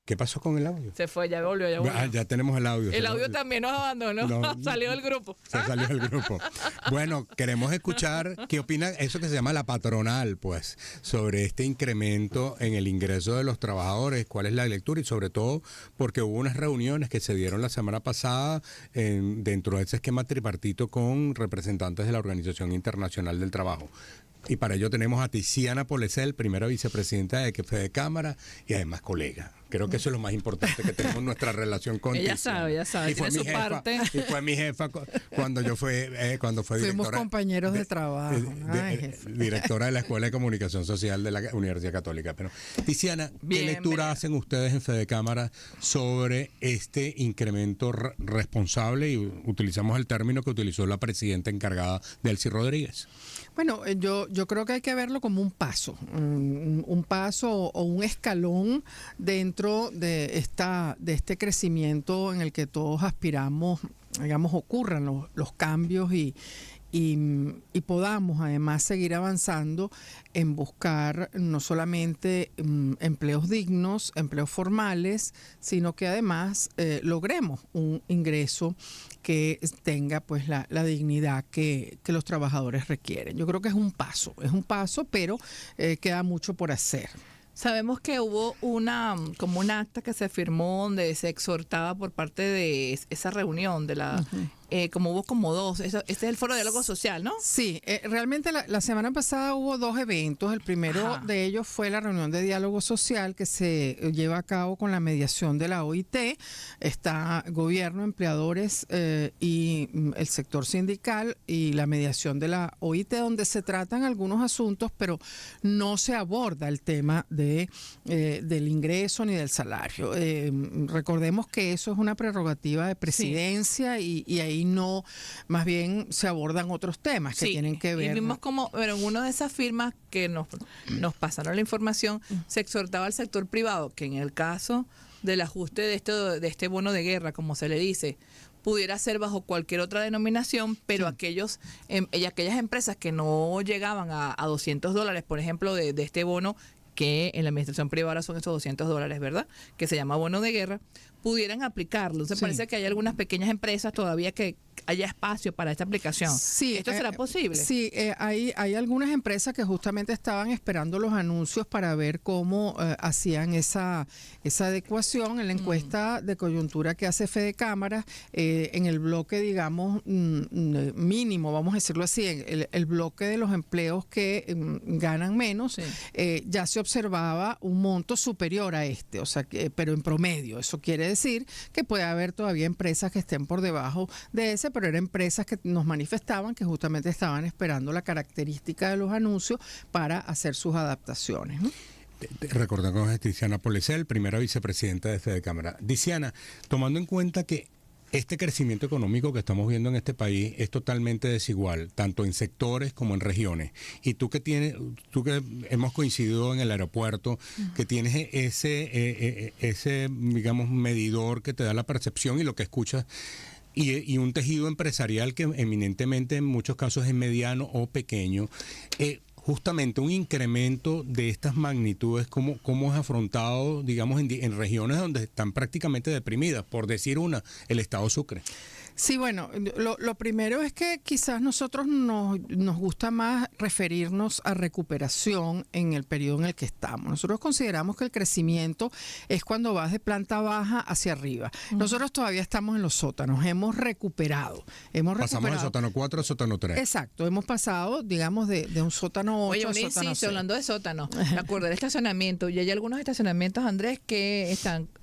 ¿Qué pasó con el audio? Se fue, ya volvió, ya volvió. Ya tenemos el audio. El audio también nos abandonó, salió del grupo. Se salió del grupo. Bueno, queremos escuchar qué opina eso que se llama la patronal, pues, sobre este incremento en el ingreso de los trabajadores, cuál es la lectura y sobre todo porque hubo unas reuniones que se dieron la semana pasada dentro de ese esquema tripartito con representantes de la Organización Internacional del Trabajo. Y para ello tenemos a Tiziana Polesel, primera vicepresidenta de Fede Cámara y además colega. Creo que eso es lo más importante que tenemos en nuestra relación con Tiziana. Ella sabe, tiene su parte. Y fue mi jefa cuando yo fue directora. Fuimos compañeros de trabajo. Directora de la Escuela de Comunicación Social de la Universidad Católica. Pero, Tiziana, ¿qué lectura hacen ustedes en Fede Cámara sobre este incremento responsable? Y utilizamos el término que utilizó la presidenta encargada, Delcy Rodríguez. Bueno, yo creo que hay que verlo como un paso o un escalón dentro de este crecimiento en el que todos aspiramos, digamos, ocurran los cambios y podamos además seguir avanzando en buscar no solamente empleos dignos, empleos formales, sino que además logremos un ingreso que tenga pues la dignidad que los trabajadores requieren. Yo creo que es un paso, pero queda mucho por hacer. Sabemos que hubo como un acta que se firmó donde se exhortaba por parte de esa reunión de la como hubo como dos, este es el Foro de Diálogo Social, ¿no? Sí, realmente la semana pasada hubo dos eventos. El primero de ellos fue la reunión de diálogo social que se lleva a cabo con la mediación de la OIT. Está gobierno, empleadores y el sector sindical y la mediación de la OIT, donde se tratan algunos asuntos, pero no se aborda el tema del ingreso ni del salario. Recordemos que eso es una prerrogativa de presidencia y ahí no, más bien se abordan otros temas que tienen que ver. Y vimos como, pero en una de esas firmas que nos pasaron la información, se exhortaba al sector privado que en el caso del ajuste de este bono de guerra, como se le dice, pudiera ser bajo cualquier otra denominación, pero aquellas empresas que no llegaban a $200, por ejemplo, de este bono, que en la administración privada son esos $200, ¿verdad? Que se llama bono de guerra, pudieran aplicarlo. Entonces parece que hay algunas pequeñas empresas todavía que haya espacio para esta aplicación. Sí, ¿esto será posible? Sí, hay algunas empresas que justamente estaban esperando los anuncios para ver cómo hacían esa adecuación. En la encuesta de coyuntura que hace Fede Cámara, en el bloque, digamos, mínimo, vamos a decirlo así, el bloque de los empleos que ganan menos, ya se observaba un monto superior a este, o sea, pero en promedio. Eso quiere decir que puede haber todavía empresas que estén por debajo de ese, pero eran empresas que nos manifestaban que justamente estaban esperando la característica de los anuncios para hacer sus adaptaciones, ¿no? Recordando con Tiziana Polesel, primera vicepresidenta de Fede Cámara. Tiziana, tomando en cuenta que este crecimiento económico que estamos viendo en este país es totalmente desigual, tanto en sectores como en regiones. Y tú que hemos coincidido en el aeropuerto, que tienes ese digamos, medidor que te da la percepción y lo que escuchas, y un tejido empresarial que eminentemente en muchos casos es mediano o pequeño, justamente un incremento de estas magnitudes, ¿cómo es afrontado, digamos, en regiones donde están prácticamente deprimidas? Por decir el estado Sucre. Sí, bueno, lo primero es que quizás nosotros nos gusta más referirnos a recuperación en el periodo en el que estamos. Nosotros consideramos que el crecimiento es cuando vas de planta baja hacia arriba. Nosotros todavía estamos en los sótanos, hemos recuperado. Pasamos del sótano 4 al sótano 3. Exacto, hemos pasado, digamos, de un sótano 8 a sótano 6. Hablando de sótano, me acuerdo del estacionamiento, y hay algunos estacionamientos, Andrés, que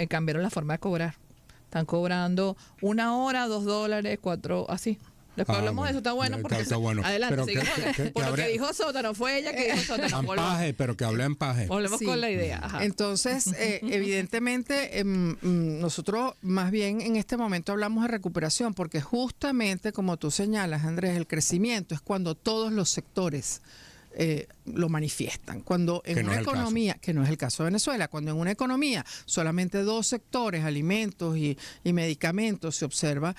cambiaron la forma de cobrar. Están cobrando 1 hora, $2, 4, así. Después hablamos de eso, está bueno. Porque está bueno. Adelante, sigamos. Por lo que dijo Sótano, fue ella que dijo Sótano. Ampaje, pero que hable en paje. Volvemos con la idea. Ajá. Entonces, evidentemente, nosotros más bien en este momento hablamos de recuperación, porque justamente, como tú señalas, Andrés, el crecimiento es cuando todos los sectores lo manifiestan. Cuando en una economía, que no es el caso de Venezuela, cuando en una economía solamente dos sectores, alimentos y medicamentos, se observa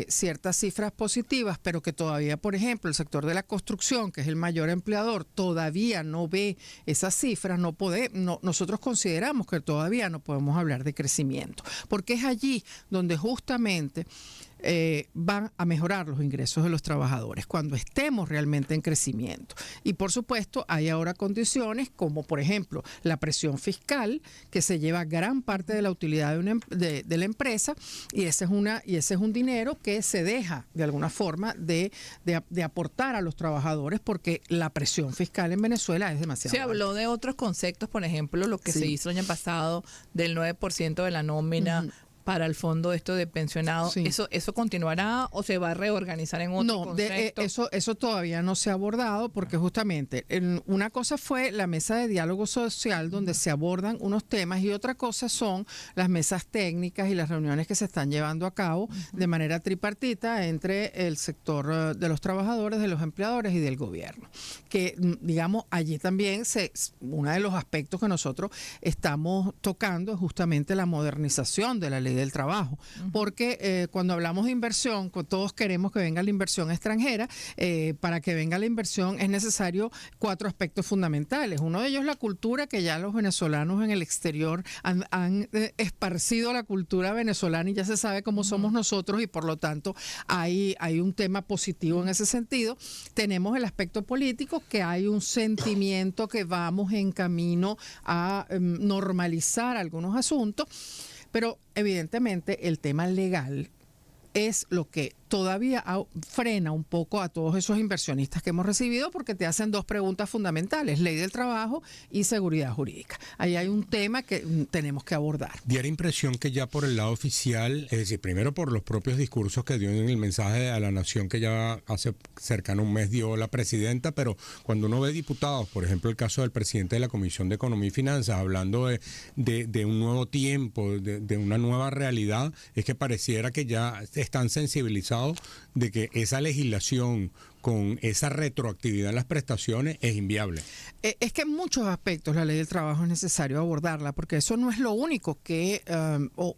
ciertas cifras positivas, pero que todavía, por ejemplo, el sector de la construcción, que es el mayor empleador, todavía no ve esas cifras, nosotros consideramos que todavía no podemos hablar de crecimiento, porque es allí donde justamente van a mejorar los ingresos de los trabajadores cuando estemos realmente en crecimiento. Y por supuesto hay ahora condiciones como por ejemplo la presión fiscal, que se lleva gran parte de la utilidad de la empresa, y ese es un dinero que se deja de alguna forma de aportar a los trabajadores, porque la presión fiscal en Venezuela es demasiado alta. Se habló de otros conceptos, por ejemplo, lo que se hizo el año pasado del 9% de la nómina para el fondo esto de pensionados. Sí. ¿Eso continuará o se va a reorganizar en otro concepto? Eso todavía no se ha abordado, porque justamente una cosa fue la mesa de diálogo social donde se abordan unos temas, y otra cosa son las mesas técnicas y las reuniones que se están llevando a cabo de manera tripartita entre el sector de los trabajadores, de los empleadores y del gobierno. Que digamos, allí también uno de los aspectos que nosotros estamos tocando es justamente la modernización de la ley del trabajo, porque cuando hablamos de inversión, todos queremos que venga la inversión extranjera. Para que venga la inversión es necesario 4 aspectos fundamentales. Uno de ellos, la cultura, que ya los venezolanos en el exterior han esparcido la cultura venezolana y ya se sabe cómo somos nosotros, y por lo tanto hay un tema positivo en ese sentido. Tenemos el aspecto político, que hay un sentimiento que vamos en camino a normalizar algunos asuntos. Pero evidentemente el tema legal es lo que todavía frena un poco a todos esos inversionistas que hemos recibido, porque te hacen 2 preguntas fundamentales: ley del trabajo y seguridad jurídica. Ahí hay un tema que tenemos que abordar. Diera impresión que ya por el lado oficial, es decir, primero por los propios discursos que dio en el mensaje a la nación que ya hace cercano un mes dio la presidenta, pero cuando uno ve diputados, por ejemplo el caso del presidente de la Comisión de Economía y Finanzas, hablando de un nuevo tiempo, de una nueva realidad, es que pareciera que ya están sensibilizados de que esa legislación con esa retroactividad en las prestaciones es inviable. Es que en muchos aspectos la ley del trabajo es necesario abordarla, porque eso no es lo único que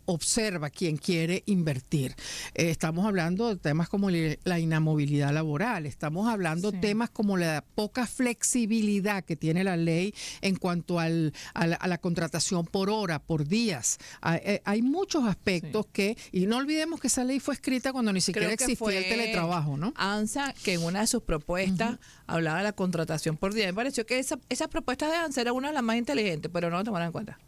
observa quien quiere invertir. Estamos hablando de temas como la inamovilidad laboral, estamos hablando de temas como la poca flexibilidad que tiene la ley en cuanto a la contratación por hora, por días. Hay muchos aspectos y no olvidemos que esa ley fue escrita cuando ni siquiera existía el teletrabajo, ¿no? ANSA, que en una de sus propuestas hablaba de la contratación por día. Me pareció que esas propuestas de ANSA era una de las más inteligentes, pero no lo tomaron en cuenta.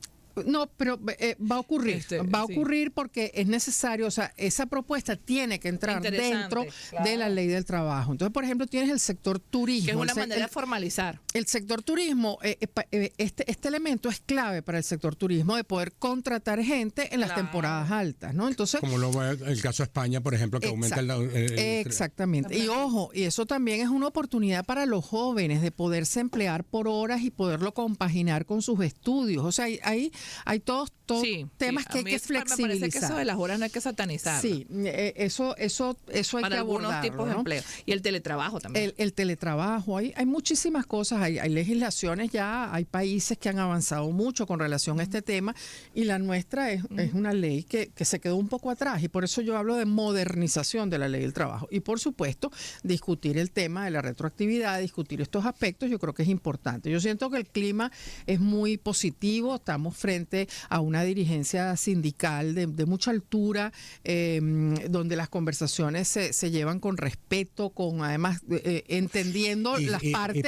No, pero va a ocurrir. Va a ocurrir porque es necesario, o sea, esa propuesta tiene que entrar dentro de la ley del trabajo. Entonces, por ejemplo, tienes el sector turismo. Que es una manera de formalizar. El sector turismo, este elemento es clave para el sector turismo, de poder contratar gente en las temporadas altas, ¿no? Entonces, como lo ve el caso de España, por ejemplo, que aumenta exactamente. Y ojo, y eso también es una oportunidad para los jóvenes de poderse emplear por horas y poderlo compaginar con sus estudios. O sea, hay todos temas que hay que flexibilizar. Me parece que eso de las horas no hay que satanizar. Sí, eso hay para que abordarlo, algunos tipos de empleo. Y el teletrabajo también. El teletrabajo, hay muchísimas cosas, hay legislaciones ya, hay países que han avanzado mucho con relación a este tema, y la nuestra es una ley que se quedó un poco atrás, y por eso yo hablo de modernización de la ley del trabajo. Y por supuesto, discutir el tema de la retroactividad, discutir estos aspectos, yo creo que es importante. Yo siento que el clima es muy positivo, estamos frente a una dirigencia sindical de mucha altura, donde las conversaciones se llevan con respeto, con además entendiendo las partes.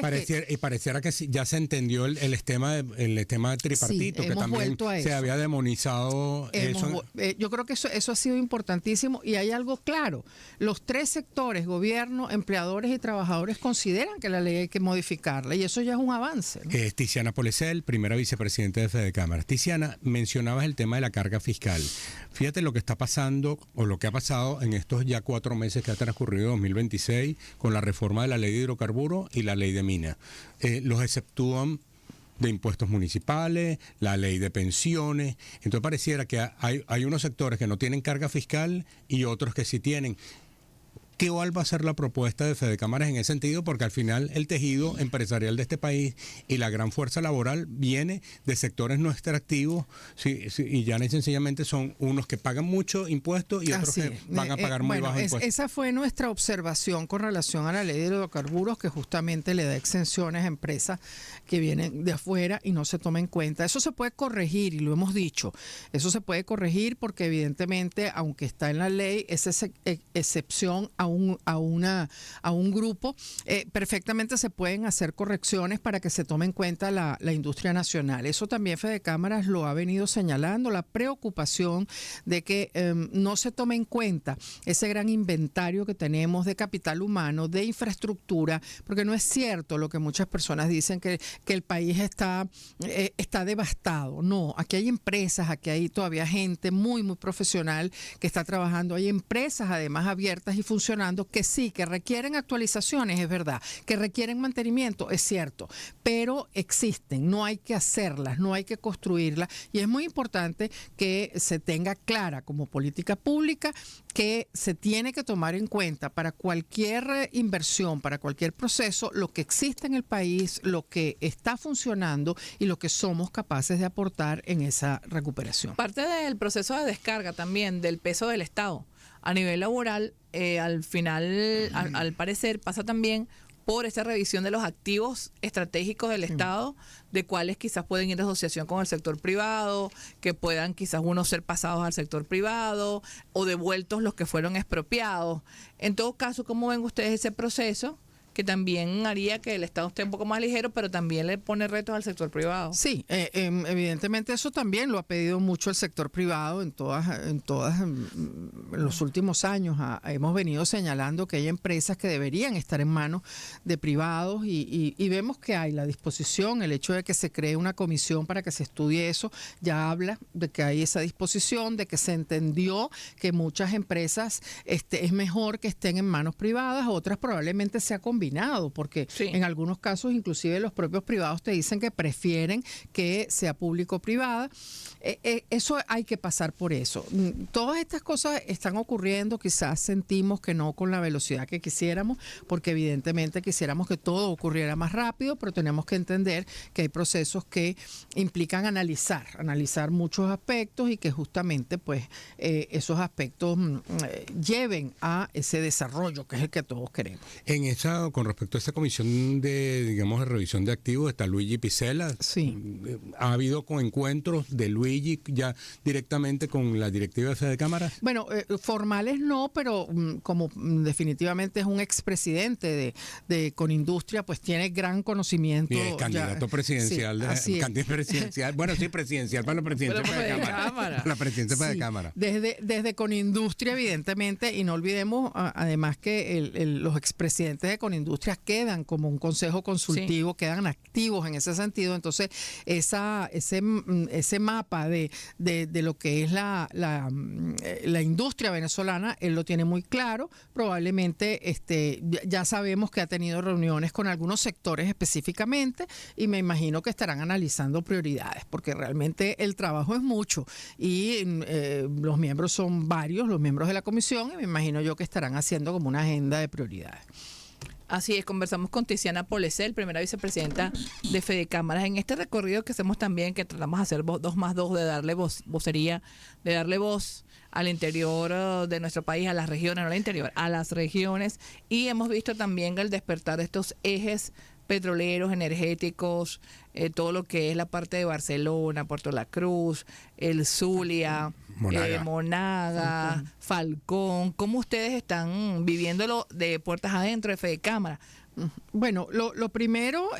Y pareciera que ya se entendió el tema tripartito, que también se había demonizado. Yo creo que eso ha sido importantísimo, y hay algo claro: los 3 sectores, gobierno, empleadores y trabajadores, consideran que la ley hay que modificarla, y eso ya es un avance, ¿no? Tiziana Polecel, primera vicepresidenta de Fedecámara. Tiziana, mencionabas el tema de la carga fiscal. Fíjate lo que está pasando, o lo que ha pasado en estos ya 4 meses que ha transcurrido 2026 con la reforma de la ley de hidrocarburos y la ley de minas. Los exceptúan de impuestos municipales, la ley de pensiones. Entonces pareciera que hay unos sectores que no tienen carga fiscal y otros que sí tienen. ¿cuál va a ser la propuesta de Fedecámaras en ese sentido? Porque al final el tejido empresarial de este país y la gran fuerza laboral viene de sectores no extractivos, y ya sencillamente son unos que pagan mucho impuestos y otros que van a pagar muy bajos impuestos. Esa fue nuestra observación con relación a la ley de hidrocarburos, que justamente le da exenciones a empresas que vienen de afuera y no se toma en cuenta. Eso se puede corregir, y lo hemos dicho, eso se puede corregir porque evidentemente, aunque está en la ley, esa excepción a un grupo, perfectamente se pueden hacer correcciones para que se tome en cuenta la industria nacional. Eso también Fedecámaras lo ha venido señalando, la preocupación de que no se tome en cuenta ese gran inventario que tenemos de capital humano, de infraestructura, porque no es cierto lo que muchas personas dicen que el país está devastado. No, aquí hay empresas, aquí hay todavía gente muy, muy profesional que está trabajando. Hay empresas además abiertas y funcionando que sí, que requieren actualizaciones, es verdad, que requieren mantenimiento, es cierto, pero existen, no hay que hacerlas, no hay que construirlas, y es muy importante que se tenga clara como política pública que se tiene que tomar en cuenta para cualquier inversión, para cualquier proceso, lo que existe en el país, lo que está funcionando y lo que somos capaces de aportar en esa recuperación. Parte del proceso de descarga también del peso del Estado a nivel laboral, al final, al parecer, pasa también por esa revisión de los activos estratégicos del Estado, de cuáles quizás pueden ir en asociación con el sector privado, que puedan quizás unos ser pasados al sector privado o devueltos los que fueron expropiados. En todo caso, ¿cómo ven ustedes ese proceso? Que también haría que el Estado esté un poco más ligero, pero también le pone retos al sector privado. Sí, evidentemente eso también lo ha pedido mucho el sector privado en los últimos años. Hemos venido señalando que hay empresas que deberían estar en manos de privados y vemos que hay la disposición, el hecho de que se cree una comisión para que se estudie eso, ya habla de que hay esa disposición, de que se entendió que muchas empresas es mejor que estén en manos privadas, otras probablemente sea combinado, porque en algunos casos inclusive los propios privados te dicen que prefieren que sea público-privada. Eso hay que pasar por eso. Todas estas cosas están ocurriendo, quizás sentimos que no con la velocidad que quisiéramos, porque evidentemente quisiéramos que todo ocurriera más rápido, pero tenemos que entender que hay procesos que implican analizar muchos aspectos y que justamente pues esos aspectos lleven a ese desarrollo que es el que todos queremos. Con respecto a esta comisión de revisión de activos, está Luigi Pizzella. Sí. ¿Ha habido encuentros de Luigi ya directamente con la directiva de Fedecámaras? Bueno, formales no, pero como definitivamente es un expresidente de Conindustria, pues tiene gran conocimiento. Y es candidato presidencial. Bueno, sí, presidencial para la presidencia de Fedecámaras. La presidencia de Fedecámaras. Desde Conindustria, evidentemente, y no olvidemos además que los expresidentes de Conindustria quedan como un consejo consultivo, quedan activos en ese sentido. Entonces, ese mapa de lo que es la industria venezolana, él lo tiene muy claro. Probablemente ya sabemos que ha tenido reuniones con algunos sectores específicamente y me imagino que estarán analizando prioridades, porque realmente el trabajo es mucho y los miembros son varios, los miembros de la comisión, y me imagino yo que estarán haciendo como una agenda de prioridades. Así es, conversamos con Tiziana Polesel, primera vicepresidenta de Fedecámaras. En este recorrido que hacemos también, que tratamos de hacer 2+2, de darle vocería, de darle voz al interior de nuestro país, a las regiones, no al interior, a las regiones. Y hemos visto también el despertar de estos ejes petroleros, energéticos, todo lo que es la parte de Barcelona, Puerto La Cruz, el Zulia, Monaga, Falcón. ¿Cómo ustedes están viviéndolo de puertas adentro de Fedecámaras? Bueno, lo primero,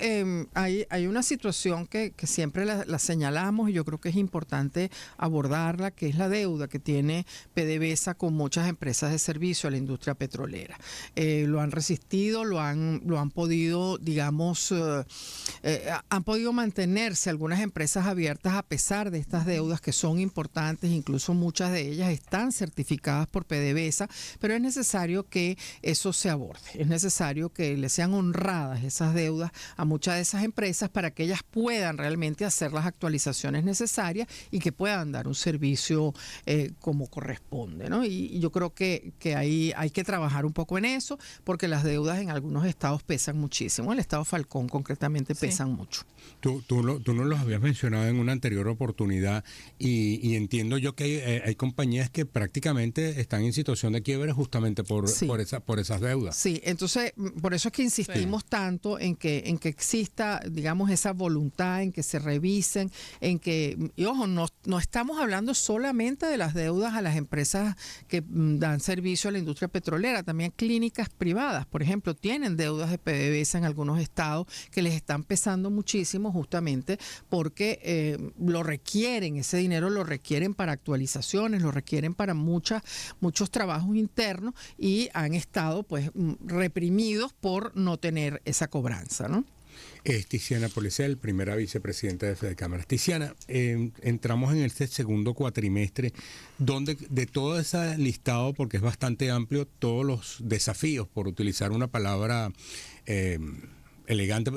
hay una situación que siempre la señalamos y yo creo que es importante abordarla, que es la deuda que tiene PDVSA con muchas empresas de servicio a la industria petrolera. Lo han resistido, lo han podido, digamos, han podido mantenerse algunas empresas abiertas a pesar de estas deudas que son importantes, incluso muchas de ellas están certificadas por PDVSA, pero es necesario que eso se aborde, es necesario que le sean sean honradas esas deudas a muchas de esas empresas para que ellas puedan realmente hacer las actualizaciones necesarias y que puedan dar un servicio como corresponde, ¿no? Y yo creo que ahí hay que trabajar un poco en eso, porque las deudas en algunos estados pesan muchísimo. El estado Falcón concretamente pesan mucho. Tú nos los habías mencionado en una anterior oportunidad y entiendo yo que hay compañías que prácticamente están en situación de quiebra justamente por esas deudas. Sí, entonces por eso es que insistimos tanto en que exista, digamos, esa voluntad, en que se revisen, en que, y ojo, no estamos hablando solamente de las deudas a las empresas que dan servicio a la industria petrolera, también clínicas privadas, por ejemplo, tienen deudas de PDVSA en algunos estados que les están pesando muchísimo justamente porque lo requieren, ese dinero lo requieren para actualizaciones, lo requieren para muchos trabajos internos y han estado pues reprimidos por no tener esa cobranza, ¿no? Es Tiziana Policel, primera vicepresidenta de Fedecámara. Tiziana, entramos en este segundo cuatrimestre, donde de todo ese listado, porque es bastante amplio, todos los desafíos, por utilizar una palabra elegante,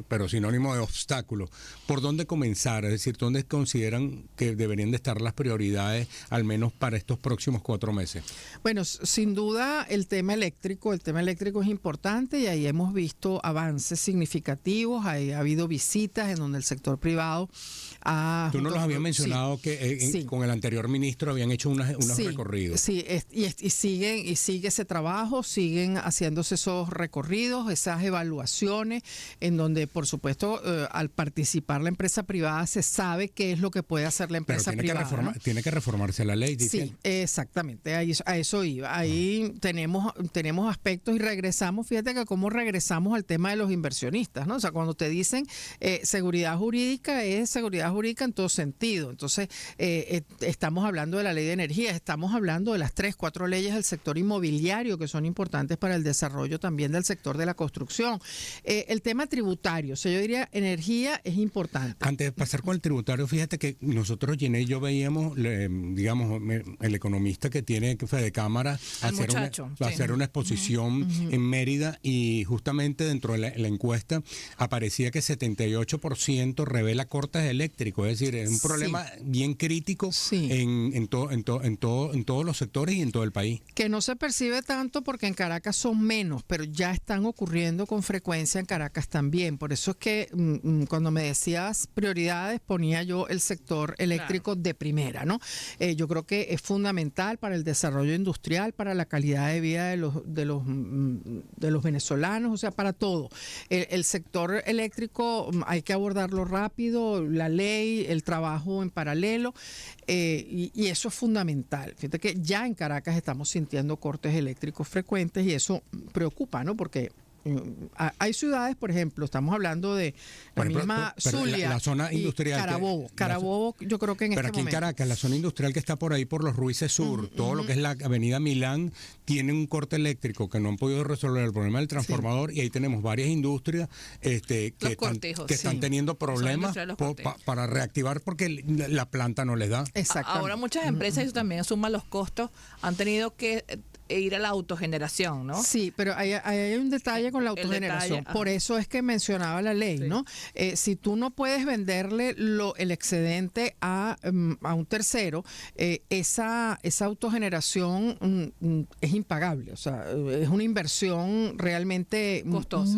pero sinónimo de obstáculo, ¿por dónde comenzar? Es decir, ¿dónde consideran que deberían de estar las prioridades, al menos para estos próximos 4 meses? Bueno, sin duda el tema eléctrico es importante y ahí hemos visto avances significativos, ahí ha habido visitas en donde el sector privado ha... Tú nos los habías mencionado que con el anterior ministro habían hecho unos recorridos. Sí, y sigue ese trabajo, siguen haciéndose esos recorridos, esas evaluaciones, en donde, por supuesto, al participar la empresa privada se sabe qué es lo que puede hacer la empresa privada. ¿No? Tiene que reformarse la ley. Sí, exactamente, a eso iba. Ahí tenemos aspectos y regresamos, fíjate que cómo regresamos al tema de los inversionistas, ¿no? O sea, cuando te dicen seguridad jurídica, es seguridad jurídica en todo sentido. Entonces, estamos hablando de la ley de energía, estamos hablando de las 3, 4 leyes del sector inmobiliario que son importantes para el desarrollo también del sector de la construcción. El tema tributario, o sea, yo diría energía es importante. Antes de pasar con el tributario, fíjate que nosotros, Giné y yo veíamos, digamos, el economista que tiene Fedecámara hacer una exposición en Mérida y justamente dentro de la encuesta aparecía que 78% revela cortes eléctricos, es decir, es un problema bien crítico en todos los sectores y en todo el país. Que no se percibe tanto porque en Caracas son menos, pero ya están ocurriendo con frecuencia en Caracas también. Por eso es que cuando me decías prioridades ponía yo el sector eléctrico de primera, ¿no? Yo creo que es fundamental para el desarrollo industrial, para la calidad de vida de los venezolanos, o sea, para todo. El sector eléctrico hay que abordarlo rápido, la ley, el trabajo en paralelo, y eso es fundamental. Fíjate que ya en Caracas estamos sintiendo cortes eléctricos frecuentes y eso preocupa, ¿no? Porque hay ciudades, por ejemplo, estamos hablando de la misma Zulia, la zona industrial, Carabobo, yo creo que en este momento. Pero aquí en Caracas, la zona industrial que está por ahí por los Ruices Sur, todo lo que es la avenida Milán, tiene un corte eléctrico que no han podido resolver el problema del transformador y ahí tenemos varias industrias que están teniendo problemas para reactivar porque la planta no les da. Ahora muchas empresas, eso también suma los costos, han tenido que ir a la autogeneración, ¿no? Sí, pero hay un detalle con la autogeneración. Por eso es que mencionaba la ley, ¿no? Si tú no puedes venderle el excedente a un tercero, esa autogeneración es impagable. O sea, es una inversión realmente costosa,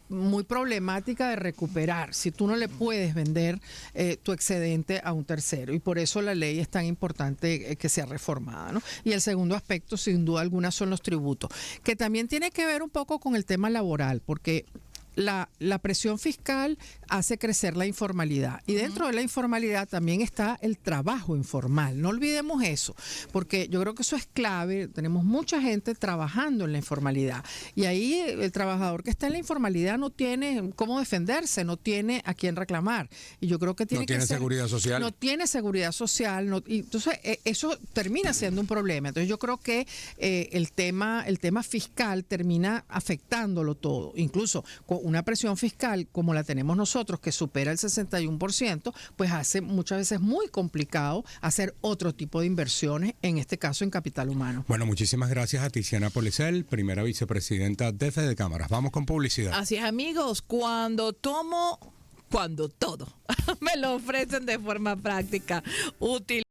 muy problemática de recuperar si tú no le puedes vender tu excedente a un tercero, y por eso la ley es tan importante que sea reformada, ¿no? Y el segundo aspecto, sin duda alguna, son los tributos, que también tiene que ver un poco con el tema laboral, porque la presión fiscal hace crecer la informalidad y dentro de la informalidad también está el trabajo informal. No olvidemos eso, porque yo creo que eso es clave. Tenemos mucha gente trabajando en la informalidad y ahí el trabajador que está en la informalidad no tiene cómo defenderse, no tiene a quién reclamar. Y yo creo que no tiene seguridad social. No tiene seguridad social. Y entonces eso termina siendo un problema. Entonces yo creo que el tema fiscal termina afectándolo todo. Incluso una presión fiscal como la tenemos nosotros, que supera el 61%, pues hace muchas veces muy complicado hacer otro tipo de inversiones, en este caso en capital humano. Bueno, muchísimas gracias a Tiziana Policel, primera vicepresidenta de Fedecámaras. Vamos con publicidad. Así es, amigos, cuando todo me lo ofrecen de forma práctica, útil.